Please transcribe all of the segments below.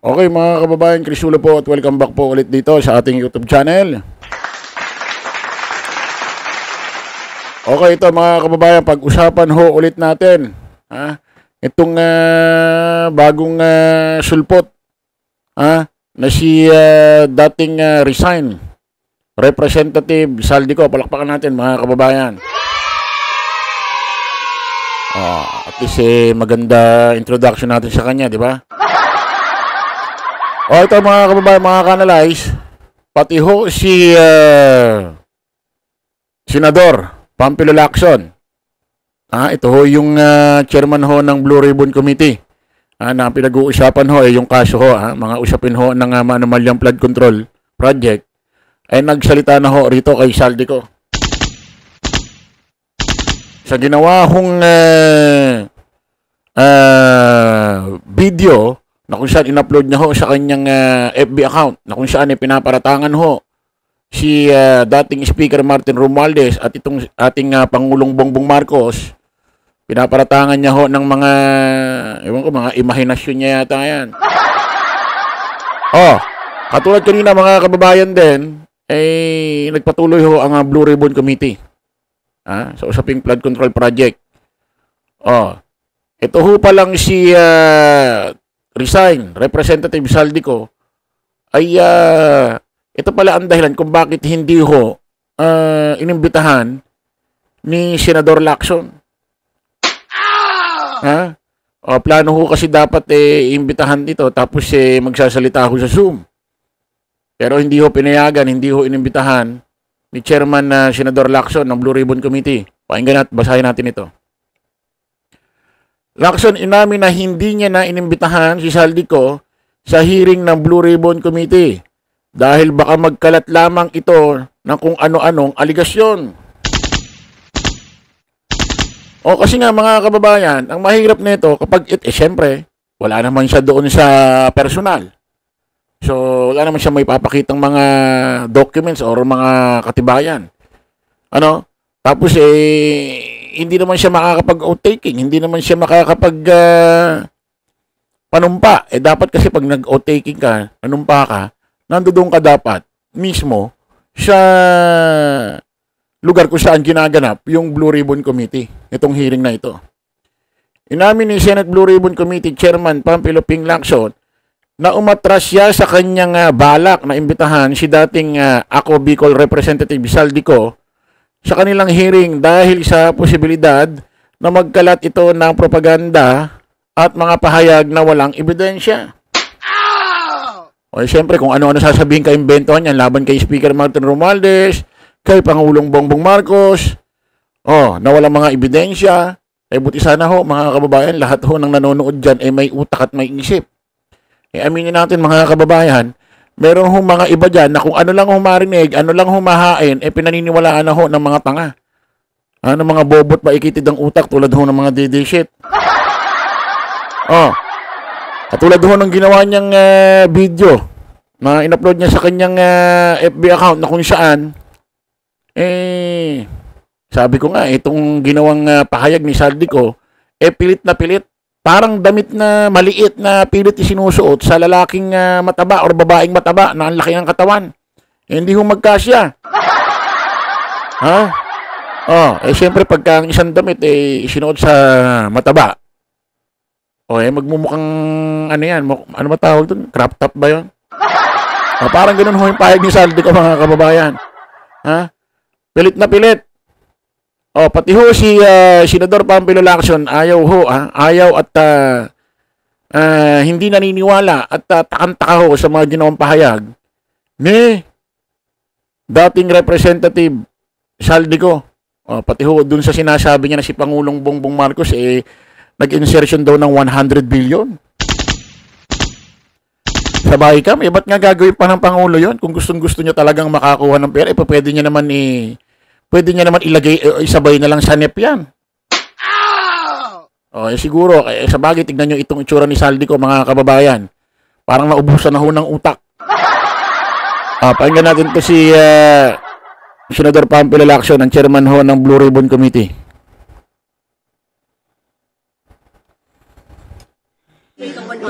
Okay mga kababayan, Crisulo po at welcome back po ulit dito sa ating YouTube channel. Okay, ito mga kababayan, pag-usapan ho ulit natin itong bagong sulpot na si dating resign Representative Saldico. Palakpakan natin mga kababayan. At least maganda introduction natin sa kanya, di ba? Ito mga kababayan, mga kanalize, pati ho si Senador Pampilo Lacson. Ito ho yung chairman ho ng Blue Ribbon Committee. Na pinag-uusapan ho yung kaso ho, mga usapin ho ng Manumalyang Flood Control Project, ay nagsalita na ho rito kay Saldico. Sa ginawa hong video na kung saan in-upload niya ho sa kanyang FB account, na kung saan pinaparatangan ho si dating Speaker Martin Romualdez at itong ating Pangulong Bongbong Marcos. Pinaparatangan niya ho ng mga, mga imahinasyon niya yata yan. Katulad kanina mga kababayan din, nagpatuloy ho ang Blue Ribbon Committee sa usaping flood control project. Ito ho pa lang si resign Representative Saldico ay ito pala ang dahilan kung bakit hindi ho inimbitahan ni Senador Lacson. Plano ho kasi dapat imbitahan dito tapos magsasalita ho sa Zoom. Pero hindi ho pinayagan, hindi ho inimbitahan ni Chairman Senador Lacson ng Blue Ribbon Committee. Pakinggan at basahin natin ito. Lacson inamin na hindi niya na inimbitahan si Saldico sa hearing ng Blue Ribbon Committee dahil baka magkalat lamang ito ng kung ano-anong aligasyon. Kasi nga mga kababayan, ang mahirap nito kapag siyempre, wala naman siya doon sa personal. So, wala naman siya may papakitang mga documents or mga katibayan. Tapos hindi naman siya makakapag-outtaking, hindi naman siya makakapag panumpa. Dapat kasi pag nag-outtaking ka, panumpa ka, nandoon ka dapat mismo sa lugar kung saan ginaganap yung Blue Ribbon Committee, itong hearing na ito. Inamin ni Senate Blue Ribbon Committee Chairman Pampilo Ping Lacson na umatras siya sa kanyang balak na imbitahan si dating Ako Bicol Representative Saldico sa kanilang hearing dahil sa posibilidad na magkalat ito ng propaganda at mga pahayag na walang ebidensya. Siyempre kung ano-ano sasabihin ka-imbentohan yan laban kay Speaker Martin Romualdez, kay Pangulong Bongbong Marcos, na walang mga ebidensya, buti sana ho mga kababayan, lahat ho ng nanonood dyan may utak at may isip. Aminin natin mga kababayan, meron hong mga iba dyan na kung ano lang humarinig, ano lang humahain, pinaniniwalaan na ho ng mga tanga. Ng mga bobot ba ikitid ang utak tulad ho ng mga DD shit. Katulad ho ng ginawa niyang video na in-upload niya sa kanyang FB account na kung saan, sabi ko nga, itong ginawang pahayag ni Saldico, pilit na pilit. Parang damit na maliit na pilit isinusuot sa lalaking mataba or babaeng mataba na ang laki ng katawan. Hindi ho magkasya. Siyempre pagka ang isang damit isinuot sa mataba, magmumukhang ano ba tawag doon? Crop top ba yun? Parang ganun ho yung pahayag ni Saldico mga kababayan. Pilit na pilit. Pati ho si Senador Pampilo Lacson ayaw at hindi naniniwala at takang-taka ho sa mga ginawang pahayag ni dating Representative Saldico. Pati ho dun sa sinasabi niya na si Pangulong Bongbong Marcos nag-insertion daw ng 100 billion. Sabay ka, ba't nga gagawin pa ng Pangulo yon? Kung gustong-gusto niya talagang makakuha ng pera, pwede niya naman ilagay, isabay na lang sa NEP yan. Siguro, sa bagay, tignan nyo itong itsura ni Saldico, mga kababayan. Parang naubusan na ho ng utak. Pakinggan natin to si Senador Pampilo Lacson, ang chairman ho ng Blue Ribbon Committee.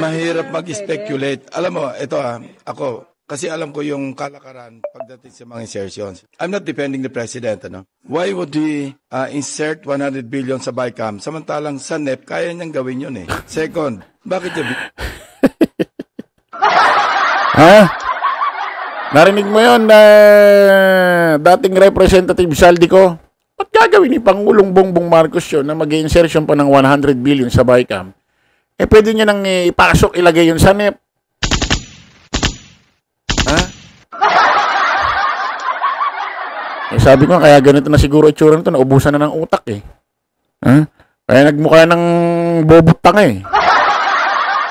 Mahirap mag-speculate. Alam mo, ito ako, kasi alam ko yung kalakaran pagdating sa mga insertions. I'm not defending the president, ano? Why would he insert 100 billion sa BICAM? Samantalang sa NEP, kaya niyang gawin yun eh. Second, bakit niya... Ha? Narinig mo yun na dating Representative Saldico? Ba't gagawin ni Pangulong Bongbong Marcos yun na mag-insertion pa ng 100 billion sa BICAM? Eh, pwede niya nang ipasok, ilagay yun sa NEP. Ha? Eh, sabi ko, kaya ganito na siguro itsura nito, naubusan na ng utak eh. Ha? Kaya nagmukha ng bobot tanga eh.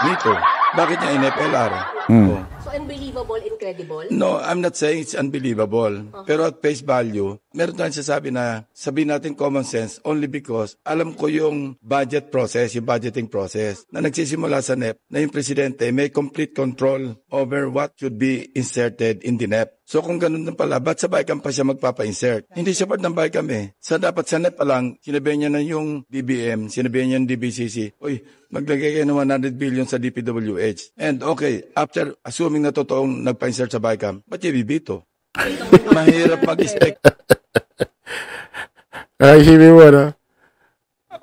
Dito, bakit niya in-FLR? Oh. So, unbelievable, incredible? No, I'm not saying it's unbelievable. Pero at face value, meron tayong sasabi na sabihin natin common sense only because alam ko yung budget process, yung budgeting process na nagsisimula sa NEP na yung presidente may complete control over what should be inserted in the NEP. So kung ganun na pala, ba't sa BICAM pa siya magpapa-insert? Hindi siya part ng BICAM eh. Dapat sa NEP pa lang, sinabihan niya na yung DBM, sinabihan niya yung DBCC, uy, maglagay kayo ng 100 billion sa DPWH. And okay, after assuming na totoong nagpa-insert sa BICAM, ba't niya bibito? Mahirap mag-expect. Ay, isipin mo, no?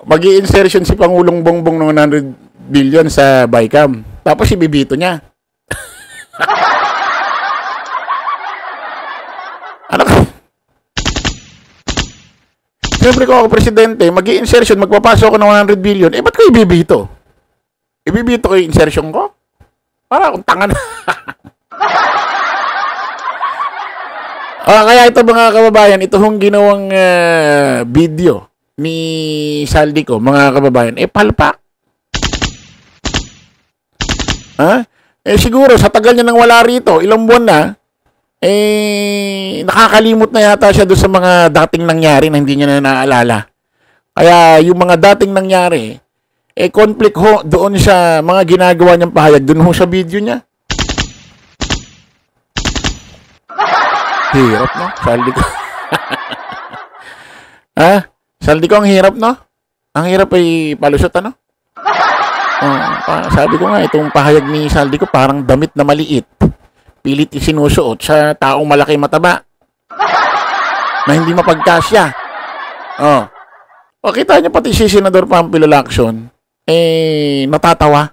Mag-i-insertion si Pangulong Bongbong ng 100 billion sa BICAM. Tapos ibibito niya. Ano ka? Siyempre ko ako presidente, mag-i-insertion, magpapasok ako ng 100 billion, eh ba't ko ibibito? Ibibito ko yung insertion ko? Para akong tanga na. Kaya ito mga kababayan, ito hong ginawang video ni Saldico, mga kababayan, eh palpak. Ha? Eh siguro, sa tagal niya nang wala rito, ilang buwan na, eh nakakalimot na yata siya doon sa mga dating nangyari na hindi niya na naaalala. Kaya yung mga dating nangyari, eh conflict ho doon sa mga ginagawa niyang pahayag, doon ho sa video niya. Hirap, no? Saldico. Ha? Saldico, ang hirap, no? Ang hirap ay palusot, ano? Sabi ko nga, itong pahayag ni Saldico parang damit na maliit. Pilit isinusuot sa taong malaki mataba. Na hindi mapagkasya. O, kita niyo pati si Senador Pampilo Lacson, eh, natatawa.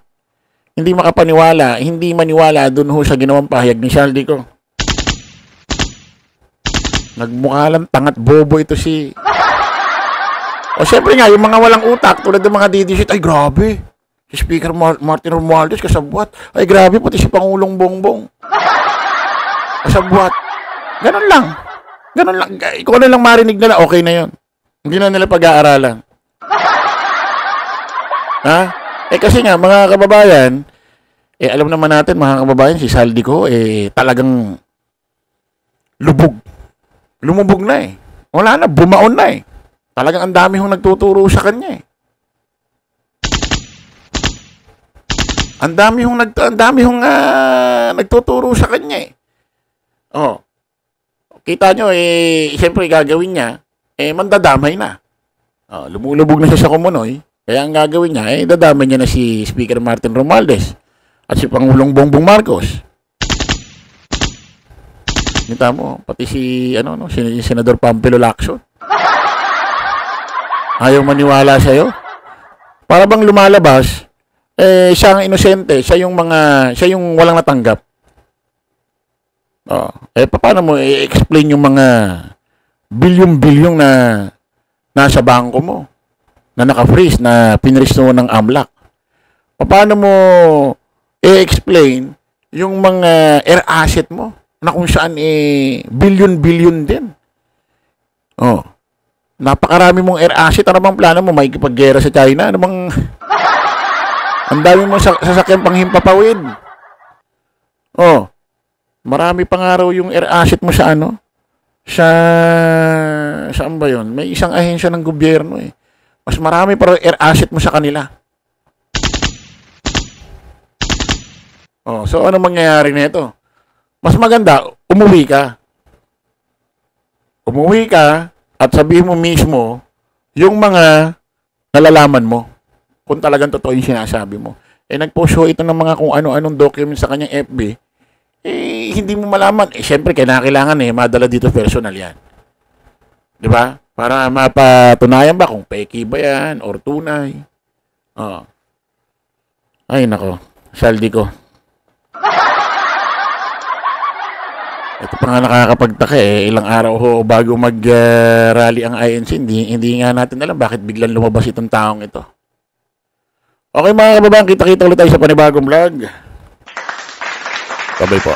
Hindi makapaniwala, hindi maniwala dun ho sa ginawang pahayag ni Saldico. Nagmukha lang tangat bobo ito si... O syempre nga, yung mga walang utak, tulad ng mga didisit, ay grabe. Si Speaker Martin Romualdez, kasabwat. Ay grabe, pati si Pangulong Bongbong. Kasabwat. Ganun lang. Ganun lang. Ikaw na lang marinig nila, okay na yun. Hindi na nila pag-aaralan. Ha? Eh kasi nga, mga kababayan, eh alam naman natin, mga kababayan, si Saldico, eh talagang lubog. Lumubog na eh. Wala na, bumaon na eh. Talagang ang dami hong nagtuturo sa kanya eh. Ang dami hong nagtuturo sa kanya eh. Oh. Kita nyo eh, siyempre gagawin niya, eh mandadamay na. Oh, lumulubog na siya sa kumunoy. Kaya ang gagawin niya, eh dadamay niya na si Speaker Martin Romualdez at si Pangulong Bongbong Marcos. Kita mo, pati si Senador Pampilo Lacson. Ayaw maniwala sa'yo. Para bang lumalabas, eh siya ang inosente, siya yung walang natanggap. Eh paano mo i-explain yung mga bilyong-bilyong na nasa bangko mo, na naka-freeze, na pinrease mo ng AMLAC? Paano mo i-explain yung mga air asset mo, na kung saan billion-billion din. Napakarami mong air asset. Ano bang plano mo? Makikipaggera sa China? Ano bang... Ang dami mong sasakyan pang himpapawid. Marami pang araw yung air asset mo sa ano? Saan ba yun? May isang ahensya ng gobyerno eh. Mas marami pa air asset mo sa kanila. So ano mangyayari nito? Mas maganda, umuwi ka. Umuwi ka at sabihin mo mismo yung mga nalalaman mo kung talagang totoo yung sinasabi mo. nag-post ho ito ng mga kung ano-anong documents sa kanyang FB. Hindi mo malaman. Siyempre, kailangan madala dito personal yan. Di ba? Para mapatunayan ba kung peki ba yan or tunay. Ay, nako. Saldi ko. Ito pa nga nakakapagtaka ilang araw ho bago mag-rally ang INC, hindi nga natin alam bakit biglang lumabas itong taong ito. Okay mga kababayan, kita-kita ulit tayo sa panibagong vlog. Bye-bye po.